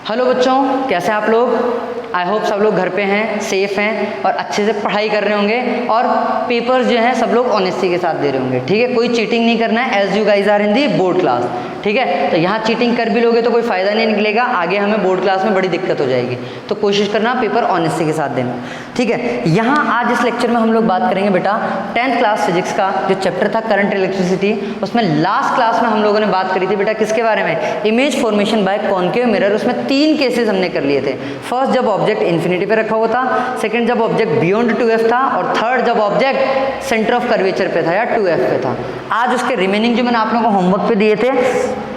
Hello बच्चों, कैसे हैं आप लोग। आई होप सब लोग घर पे हैं, सेफ हैं और अच्छे से पढ़ाई कर रहे होंगे और पेपर्स जो हैं सब लोग ऑनेस्टी के साथ दे रहे होंगे। ठीक है, कोई चीटिंग नहीं करना है as you guys are in the board class. ठीक है, तो यहाँ चीटिंग कर भी लोगे तो कोई फ़ायदा नहीं निकलेगा, आगे हमें बोर्ड क्लास में बड़ी दिक्कत हो जाएगी। तो कोशिश करना पेपर ऑनेस्टी के साथ देना। ठीक है, यहाँ आज इस लेक्चर में हम लोग बात करेंगे बेटा 10th क्लास फिजिक्स का जो चैप्टर था करंट इलेक्ट्रिसिटी, उसमें लास्ट क्लास में हम लोगों ने बात करी थी बेटा किसके बारे में, image formation by concave mirror. उसमें 3 केसेस हमने कर लिए थे। फर्स्ट जब ऑब्जेक्ट इन्फिनिटी पे रखा हुआ था, सेकंड जब ऑब्जेक्ट बियॉन्ड 2f था और थर्ड जब ऑब्जेक्ट सेंटर ऑफ कर्वेचर पे था या 2f पे था। आज उसके रिमेनिंग जो मैंने आप लोगों को होमवर्क पे दिए थे,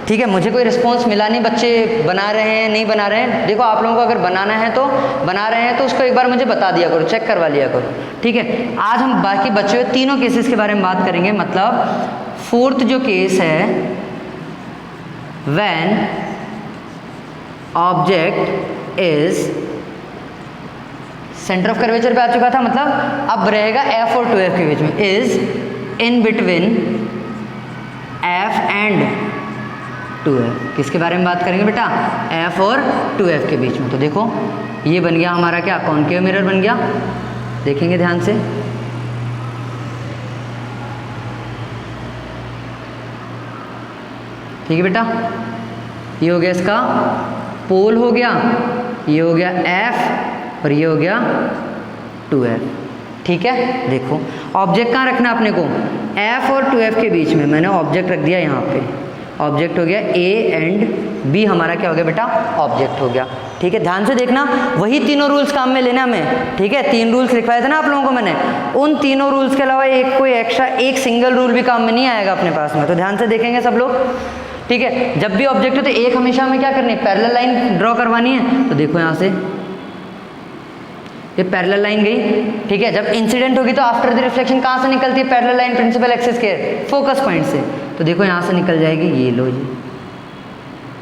ठीक है, मुझे कोई रिस्पॉन्स मिला नहीं, बच्चे बना रहे हैं नहीं बना रहे हैं। देखो आप लोगों को अगर बनाना है तो बना रहे हैं तो उसको एक बार मुझे बता दिया करो, चेक करवा लिया करो। ठीक है, आज हम बाकी बचे हुए तीनों केसेस के बारे में बात करेंगे। मतलब फोर्थ जो केस है, when object is centre of curvature पे आ चुका था, मतलब अब रहेगा f और 2f के बीच में, is in between f and 2f। किसके बारे में बात करेंगे बेटा, f और 2f के बीच में। तो देखो ये बन गया हमारा क्या, कॉन्केव मिरर बन गया। देखेंगे ध्यान से, ठीक है बेटा, ये हो गया इसका पोल हो गया, ये हो गया f और ये हो गया 2f। ठीक है, देखो ऑब्जेक्ट कहाँ रखना है अपने को, f और 2f के बीच में। मैंने ऑब्जेक्ट रख दिया यहाँ पे, ऑब्जेक्ट हो गया a एंड b, हमारा क्या हो गया बेटा, ऑब्जेक्ट हो गया। ठीक है, ध्यान से देखना, वही तीनों रूल्स काम में लेना हमें। ठीक है, 3 रूल्स लिखवाए थे ना आप लोगों को मैंने, उन तीनों रूल्स के अलावा एक कोई एक्स्ट्रा एक सिंगल रूल भी काम में नहीं आएगा अपने पास में। तो ध्यान से देखेंगे सब लोग। ठीक है, जब भी ऑब्जेक्ट हो तो एक हमेशा हमें क्या करनी है, पैरेलल लाइन ड्रॉ करवानी है। तो देखो यहाँ से ये पैरेलल लाइन गई। ठीक है, जब इंसिडेंट होगी तो आफ्टर द रिफ्लेक्शन कहाँ से निकलती है, पैरेलल लाइन प्रिंसिपल एक्सिस के फोकस पॉइंट से। तो देखो यहाँ से निकल जाएगी, ये लो जी,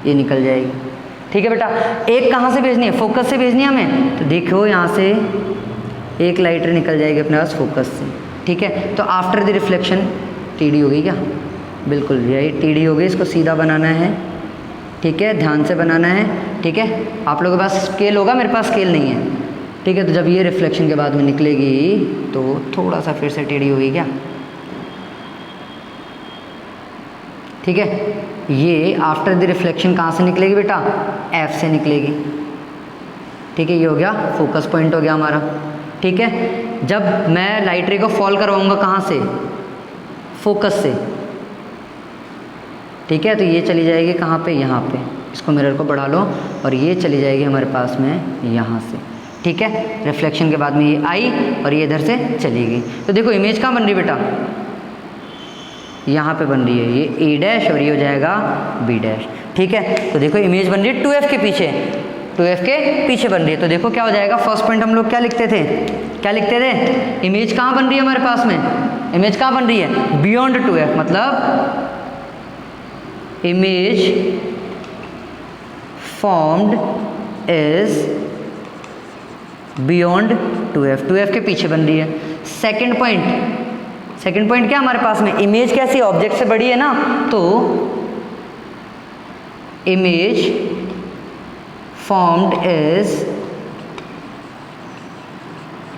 ये निकल जाएगी। ठीक है बेटा, एक कहाँ से भेजनी है, फोकस से भेजनी है हमें। तो देखो यहाँ से एक लाइट रे निकल जाएगी अपने पास फोकस से। ठीक है, तो आफ्टर द रिफ्लेक्शन टीडी हो गई क्या, बिल्कुल यही टीडी हो गई। इसको सीधा बनाना है, ठीक है, ध्यान से बनाना है। ठीक है, आप लोगों के पास स्केल होगा, मेरे पास स्केल नहीं है। ठीक है, तो जब ये रिफ्लेक्शन के बाद में निकलेगी तो थोड़ा सा फिर से टेढ़ी होगी क्या। ठीक है, ये आफ्टर द रिफ्लेक्शन कहाँ से निकलेगी बेटा, F से निकलेगी। ठीक है, ये हो गया फोकस पॉइंट हो गया हमारा। ठीक है, जब मैं लाइट रे को फॉल करवाऊंगा कहाँ से, फोकस से। ठीक है, तो ये चली जाएगी कहाँ पे, यहाँ पे। इसको मिरर को बढ़ा लो और ये चली जाएगी हमारे पास में यहाँ से। ठीक है, रिफ्लेक्शन के बाद में ये आई और ये इधर से चली गई। तो देखो इमेज कहाँ बन रही है बेटा, यहाँ पे बन रही है, ये A डैश और ये हो जाएगा B डैश। ठीक है, तो देखो इमेज बन रही है 2F के पीछे, 2F के पीछे बन रही है। तो देखो क्या हो जाएगा, फर्स्ट पॉइंट हम लोग क्या लिखते थे, इमेज कहाँ बन रही है हमारे पास में, इमेज कहाँ बन रही है, बियॉन्ड 2F। मतलब image formed is beyond 2F के पीछे बन रही है। सेकंड पॉइंट क्या हमारे पास में, इमेज कैसी ऑब्जेक्ट से बड़ी है ना, तो image formed is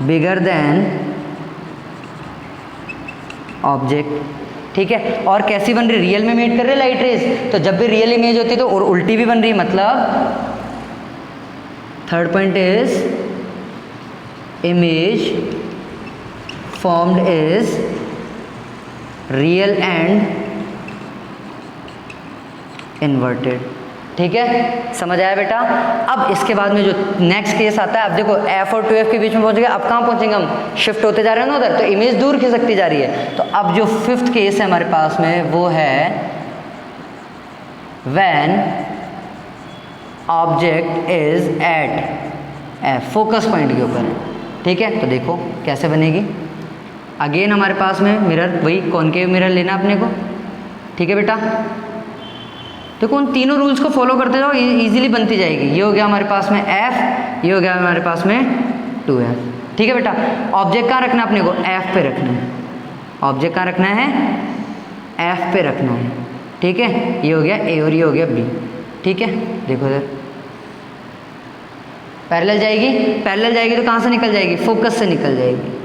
bigger than object. ठीक है, और कैसी बन रही है, रियल में मीट कर रहे हैं लाइट रेज, तो जब भी रियल इमेज होती है तो और उल्टी भी बन रही है। मतलब third point is image formed is real and inverted. ठीक है, समझ आया बेटा। अब इसके बाद में जो नेक्स्ट केस आता है, अब देखो F और 2F के बीच में पहुंच गए, अब कहाँ पहुंचेंगे हम, शिफ्ट होते जा रहे हैं ना उधर, तो इमेज दूर खिसकती जा रही है। तो अब जो 5th केस है हमारे पास में वो है when object is at F, focus point के ऊपर। ठीक है, तो देखो कैसे बनेगी, अगेन हमारे पास में मिरर, वही कॉन्केव मिरर लेना अपने को। ठीक है बेटा, देखो उन तीनों रूल्स को फॉलो करते जाओ, इजीली बनती जाएगी। ये हो गया हमारे पास में F, ये हो गया हमारे पास में 2F। ठीक है बेटा, ऑब्जेक्ट कहाँ रखना है अपने को, F पे रखना है। ऑब्जेक्ट कहाँ रखना है, F पे रखना है। ठीक है, ये हो गया A और ये हो गया B। ठीक है, देखो इधर पैरेलल जाएगी, पैरेलल जाएगी तो कहाँ से निकल जाएगी, फोकस से निकल जाएगी।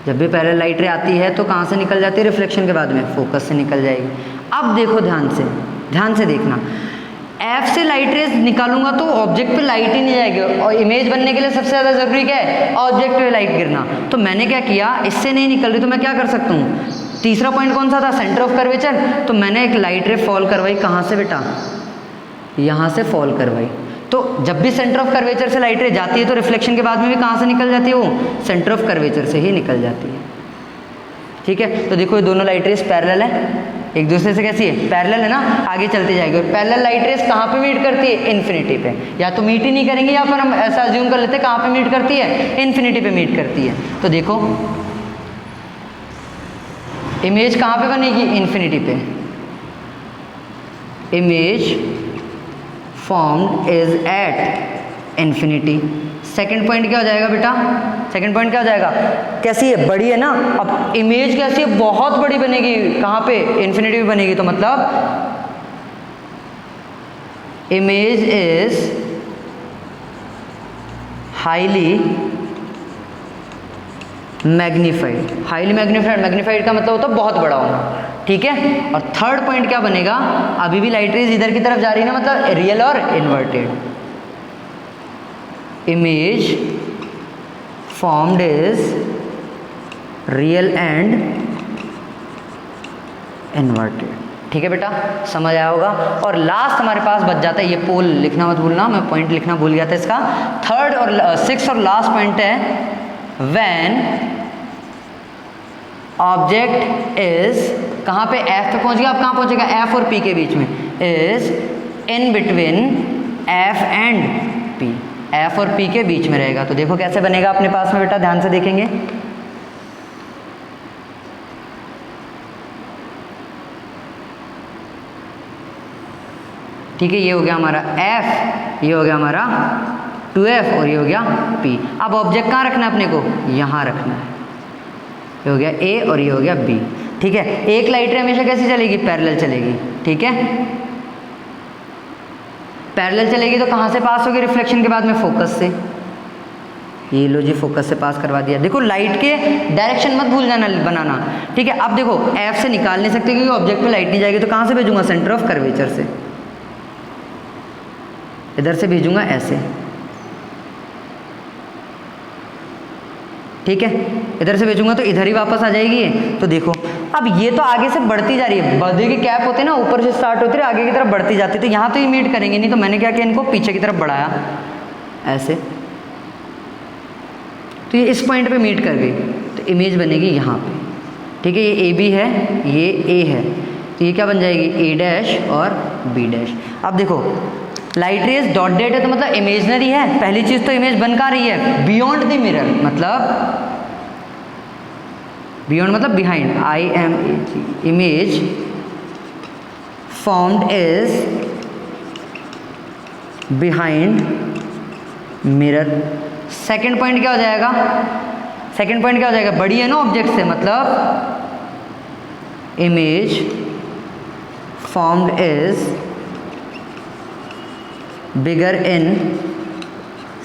जब भी पैरेलल लाइट रे आती है तो कहाँ से निकल जाती है, रिफ्लेक्शन के बाद में फोकस से निकल जाएगी। अब देखो ध्यान से देखना, एफ से लाइट रेज निकालूंगा तो ऑब्जेक्ट पे लाइट ही नहीं जाएगी, और इमेज बनने के लिए सबसे ज़्यादा ज़रूरी क्या है, ऑब्जेक्ट पे लाइट गिरना। तो मैंने क्या किया, इससे नहीं निकल रही तो मैं क्या कर सकता हूँ, तीसरा पॉइंट कौन सा था, सेंटर ऑफ कर्वेचर, तो मैंने एक लाइट रे फॉल करवाई, कहाँ से बेटा, यहाँ से फॉल करवाई। तो जब भी सेंटर ऑफ कर्वेचर से लाइट रे जाती है तो रिफ्लेक्शन के बाद में भी कहाँ से निकल जाती है, वो सेंटर ऑफ कर्वेचर से ही निकल जाती है। ठीक है, तो देखो ये दोनों लाइट रेस पैरेलल है, एक दूसरे से कैसी है, पैरेलल है ना, आगे चलती जाएगी। और पैरेलल लाइट रेस कहाँ पे मीट करती है, इन्फिनिटी पे। या तो मीट ही नहीं करेंगे या फिर हम ऐसा अज्यूम कर लेते हैं कहाँ पे मीट करती है, इन्फिनिटी पे मीट करती है। तो देखो इमेज कहाँ पे बनेगी, इन्फिनिटी पे। Image formed is at infinity. Second point क्या हो जाएगा बेटा, सेकंड पॉइंट क्या हो जाएगा, कैसी है, बड़ी है ना। अब इमेज कैसी है, बहुत बड़ी बनेगी, कहाँ पे, इन्फिनिटी पे बनेगी। तो मतलब image is highly magnified. Highly magnified, magnified का मतलब होता है बहुत बड़ा होना। ठीक है, और थर्ड पॉइंट क्या बनेगा, अभी भी लाइट रेज इधर की तरफ जा रही है ना, मतलब रियल और inverted. Image formed is real and inverted. ठीक है बेटा, समझ आया होगा। और लास्ट हमारे पास बच जाता है, ये पोल लिखना मत भूलना, मैं पॉइंट लिखना भूल गया था इसका। थर्ड और सिक्स्थ और लास्ट पॉइंट है, व्हेन ऑब्जेक्ट इज, कहाँ पे, एफ पे पहुंच गया, अब कहाँ पहुंचेगा, एफ और पी के बीच में, is in between F and P, F और पी के बीच में रहेगा। तो देखो कैसे बनेगा अपने पास में बेटा, ध्यान से देखेंगे। ठीक है, ये हो गया हमारा एफ, ये हो गया हमारा 2f और ये हो गया p। अब ऑब्जेक्ट कहाँ रखना है अपने को, यहाँ रखना है। ये हो गया a और ये हो गया b। ठीक है, एक लाइट रे हमेशा कैसी चलेगी, पैरेलल चलेगी। ठीक है, पैरेलल चलेगी तो कहाँ से पास होगी, रिफ्लेक्शन के बाद में फोकस से। ये लो जी, फोकस से पास करवा दिया। देखो लाइट के डायरेक्शन मत भूल जाना बनाना। ठीक है, अब देखो एफ से निकाल नहीं सकते क्योंकि ऑब्जेक्ट में लाइट नहीं जाएगी, तो कहाँ से भेजूंगा, सेंटर ऑफ कर्वेचर से। इधर से भेजूंगा ऐसे। ठीक है, इधर से भेजूंगा तो इधर ही वापस आ जाएगी। तो देखो अब ये तो आगे से बढ़ती जा रही है, बर्थडे की कैप होती है ना, ऊपर से स्टार्ट होती है आगे की तरफ बढ़ती जाती है। तो यहाँ तो ये मीट करेंगे नहीं, तो मैंने क्या किया, इनको पीछे की तरफ बढ़ाया ऐसे। तो ये इस पॉइंट पे मीट कर गई, तो इमेज बनेगी यहाँ पे। ठीक है, ये ए बी है, ये ए है, तो ये क्या बन जाएगी, ए डैश और बी डैश। अब देखो लाइट रेज डॉट डेट है तो मतलब इमेजनरी है। पहली चीज तो इमेज बन का रही है, बियॉन्ड द मिरर, मतलब बियॉन्ड मतलब behind, IMAG। Image formed is behind mirror. Second point क्या हो जाएगा, सेकंड पॉइंट क्या हो जाएगा, बड़ी है ना ऑब्जेक्ट से, मतलब image formed is bigger in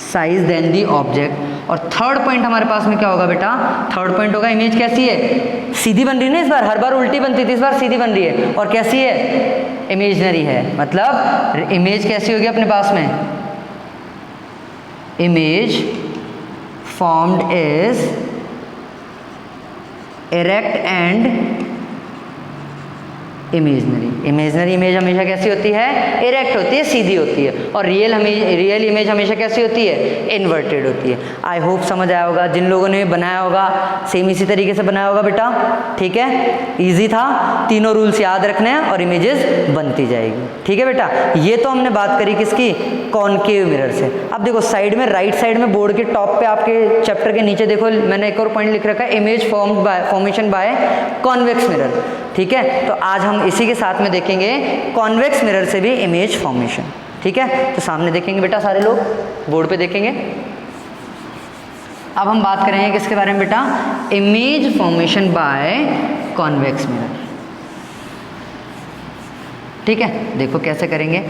size than the object. और थर्ड पॉइंट हमारे पास में क्या होगा बेटा, थर्ड पॉइंट होगा इमेज कैसी है, सीधी बन रही है ना, इस बार हर बार उल्टी बनती थी, इस बार सीधी बन रही है। और कैसी है, इमेजनरी है, मतलब इमेज कैसी होगी अपने पास में, image formed is erect and imaginary. Imaginary image हमेशा कैसी होती है, इरेक्ट होती है, सीधी होती है। और रियल इमेज हमेशा कैसी होती है, इन्वर्टेड होती है। आई होप समझ आया होगा। जिन लोगों ने बनाया होगा सेम इसी तरीके से बनाया होगा बेटा। ठीक है, इजी था, तीनों रूल्स याद रखने हैं और इमेजेस बनती जाएगी। ठीक है बेटा, ये तो हमने बात करी किसकी, कॉनकेव मिरर से। अब देखो साइड में, राइट साइड में बोर्ड के टॉप पे आपके चैप्टर के नीचे देखो मैंने एक और पॉइंट लिख रखा है, image formation by convex mirror. ठीक है, तो आज हम इसी के साथ में देखेंगे कॉन्वेक्स मिरर से भी इमेज फॉर्मेशन। ठीक है, तो सामने देखेंगे बेटा, सारे लोग बोर्ड पे देखेंगे। अब हम बात करेंगे किसके बारे में बेटा, image formation by convex mirror. ठीक है, देखो कैसे करेंगे।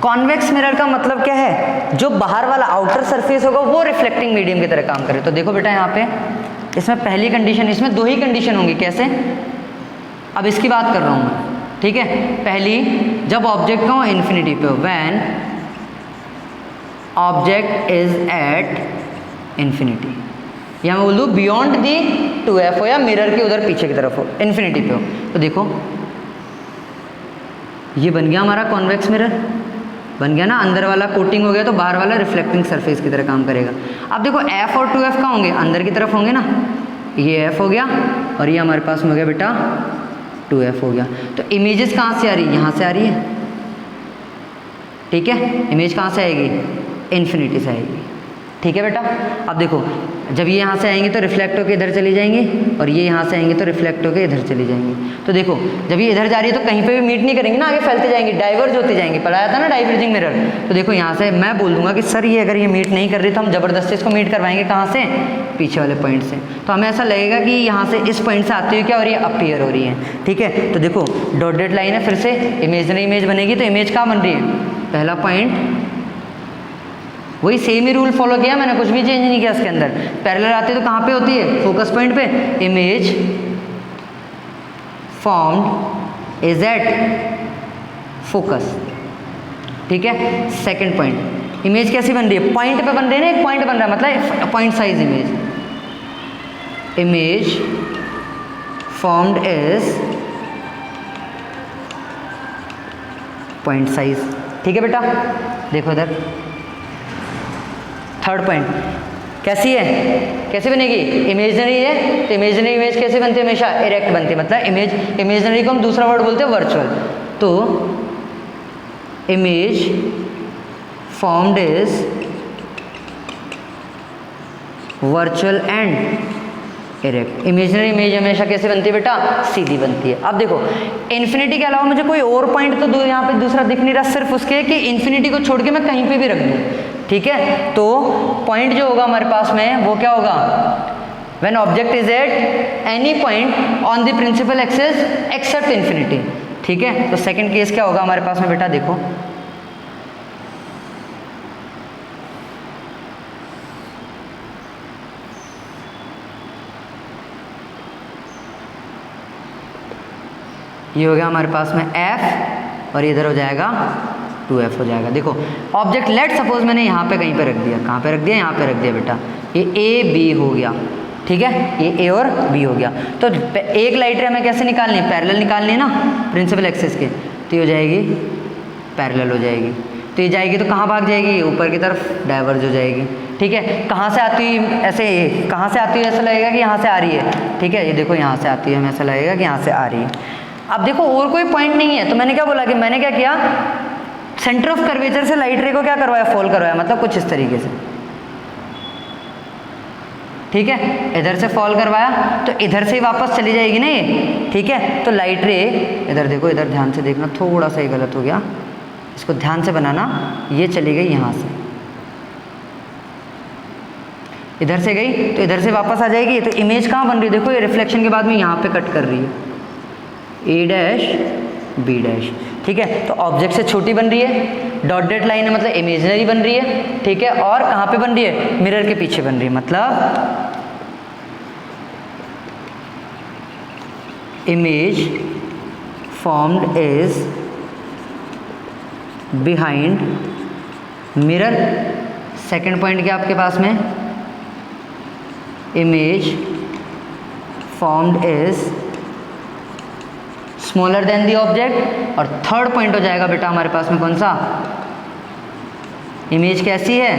कॉन्वेक्स मिरर का मतलब क्या है, जो बाहर वाला आउटर सरफेस होगा वो रिफ्लेक्टिंग मीडियम की तरह काम करे। तो देखो बेटा यहाँ पे इसमें पहली कंडीशन, इसमें दो ही कंडीशन होंगी। कैसे, अब इसकी बात कर रहा हूँ मैं, ठीक है। पहली, जब ऑब्जेक्ट का हो इन्फिनिटी पे हो, when object is at infinity, या मैं बोल दूँ बियॉन्ड दी 2f हो, या मिरर के उधर पीछे की तरफ हो, इन्फिनिटी पे हो। तो देखो ये बन गया हमारा कॉन्वेक्स मिरर, बन गया ना, अंदर वाला कोटिंग हो गया तो बाहर वाला रिफ्लेक्टिंग सरफेस की तरह काम करेगा। अब देखो f और 2f कहाँ होंगे, अंदर की तरफ होंगे ना, ये f हो गया और ये हमारे पास में हो गया बेटा 2f हो गया। तो इमेजेस कहाँ से आ रही है, यहाँ से आ रही है, ठीक है। इमेज कहाँ से आएगी, इन्फिनिटी से आएगी, ठीक है बेटा। अब देखो जब ये यहाँ से आएंगे तो रिफ्लेक्ट होकर इधर चली जाएंगी, और ये यहाँ से आएंगे तो रिफ्लेक्ट होकर इधर चली जाएंगी। तो देखो जब ये इधर जा रही है तो कहीं पे भी मीट नहीं करेंगी ना, आगे फैलते जाएंगी, डाइवर्ज होती जाएंगी। पढ़ाया था ना डाइवर्जिंग मिरर। तो देखो यहाँ से मैं बोल दूंगा कि सर ये अगर ये मीट नहीं कर रही तो हम ज़बरदस्ती इसको मीट करवाएंगे, कहाँ से, पीछे वाले पॉइंट से। तो हमें ऐसा लगेगा कि यहाँ से इस पॉइंट से आती हुई क्या हो रही है, अपीयर हो रही है, ठीक है। तो देखो डॉटेड लाइन है, फिर से इमेजनरी इमेज बनेगी, तो इमेज कहाँ बन रही है, पहला पॉइंट, वही सेम ही रूल फॉलो किया मैंने, कुछ भी चेंज नहीं किया इसके अंदर। पैरेलल आती है तो कहाँ पे होती है, फोकस पॉइंट पे। Image formed is at focus, ठीक है। सेकंड पॉइंट, इमेज कैसी बन रही है, पॉइंट पे बन रही है ना, एक पॉइंट बन रहा है, मतलब point size image. Image formed is point size, ठीक है बेटा। देखो इधर थर्ड पॉइंट कैसी है, कैसे बनेगी, इमेजनरी है तो इमेजनरी इमेज कैसे बनती है, हमेशा इरेक्ट बनती है, मतलब इमेजनरी को हम दूसरा वर्ड बोलते हैं वर्चुअल। तो image formed is virtual and erect. Imaginary image हमेशा कैसे बनती है बेटा, सीधी बनती है। अब देखो इन्फिनिटी के अलावा मुझे कोई और पॉइंट तो यहाँ पे दूसरा दिख नहीं रहा, सिर्फ उसके कि इन्फिनिटी को छोड़ के मैं कहीं पे भी रख दूँ, ठीक है। तो पॉइंट जो होगा हमारे पास में वो क्या होगा, when object is at any point on the principal axis except infinity, ठीक है। तो सेकंड केस क्या होगा हमारे पास में बेटा, देखो ये हो गया हमारे पास में f और इधर हो जाएगा 2f हो जाएगा। देखो ऑब्जेक्ट लेट सपोज मैंने यहाँ पे कहीं पे रख दिया, कहाँ पे रख दिया, यहाँ पे रख दिया बेटा, ये a b हो गया, ठीक है, ये a और b हो गया। तो एक लाइट रे हमें कैसे निकालनी है, पैरेलल निकालनी है ना प्रिंसिपल एक्सिस के, तो ये हो जाएगी पैरेलल हो जाएगी। तो ये जाएगी तो कहाँ भाग जाएगी, ऊपर की तरफ डाइवर्ज हो जाएगी, ठीक है। कहाँ से आती हुई ऐसे, कहाँ से आती हुई ऐसा लगेगा कि यहाँ से आ रही है, ठीक है। ये देखो यहाँ से आती है, हमें ऐसा लगेगा कि यहाँ से आ रही है। अब देखो और कोई पॉइंट नहीं है, तो मैंने क्या बोला कि मैंने क्या किया, सेंटर ऑफ कर्वेचर से लाइट रे को क्या करवाया, फॉल करवाया, मतलब कुछ इस तरीके से, ठीक है। इधर से फॉल करवाया तो इधर से ही वापस चली जाएगी ना ये, ठीक है। तो लाइट रे इधर देखो, इधर ध्यान से देखना, थोड़ा सा ही गलत हो गया, इसको ध्यान से बनाना, ये चली गई यहाँ से, इधर से गई तो इधर से वापस आ जाएगी। तो इमेज कहाँ बन रही है, देखो ये रिफ्लेक्शन के बाद में यहाँ पे कट कर रही है, ए डैश बी डैश, ठीक है। तो ऑब्जेक्ट से छोटी बन रही है, डॉटेड लाइन है मतलब इमेजनरी बन रही है, ठीक है। और कहाँ पे बन रही है, मिरर के पीछे बन रही है, मतलब image formed is behind mirror. Second point क्या आपके पास में, image formed is smaller than the object. और थर्ड पॉइंट हो जाएगा बेटा हमारे पास में कौन सा, इमेज कैसी है,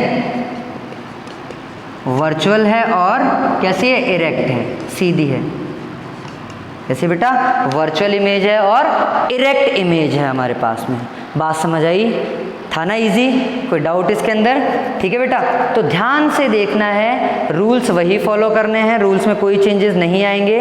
वर्चुअल है और कैसी है, इरेक्ट है, सीधी है। कैसी बेटा, वर्चुअल इमेज है और इरेक्ट इमेज है हमारे पास में। बात समझ आई, था ना इजी, कोई डाउट इसके अंदर, ठीक है बेटा। तो ध्यान से देखना है, रूल्स वही फॉलो करने हैं, रूल्स में कोई चेंजेस नहीं आएंगे,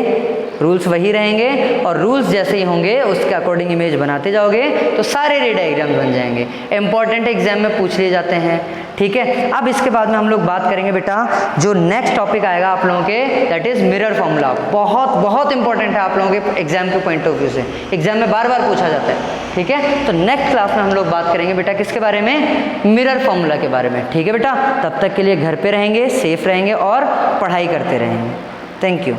रूल्स वही रहेंगे और रूल्स जैसे ही होंगे उसके अकॉर्डिंग इमेज बनाते जाओगे तो सारे रे डायग्राम बन जाएंगे। इंपॉर्टेंट एग्जाम में पूछ लिए जाते हैं, ठीक है। अब इसके बाद में हम लोग बात करेंगे बेटा जो नेक्स्ट टॉपिक आएगा आप लोगों के, दैट इज मिरर फॉर्मूला। बहुत बहुत इंपॉर्टेंट है आप लोगों के एग्जाम के पॉइंट ऑफ व्यू से, एग्जाम में बार बार पूछा जाता है, ठीक है। तो नेक्स्ट क्लास में हम लोग बात करेंगे बेटा किसके बारे में, मिरर फॉर्मूला के बारे में, ठीक है बेटा। तब तक के लिए घर पे रहेंगे, सेफ रहेंगे और पढ़ाई करते रहेंगे। Thank you.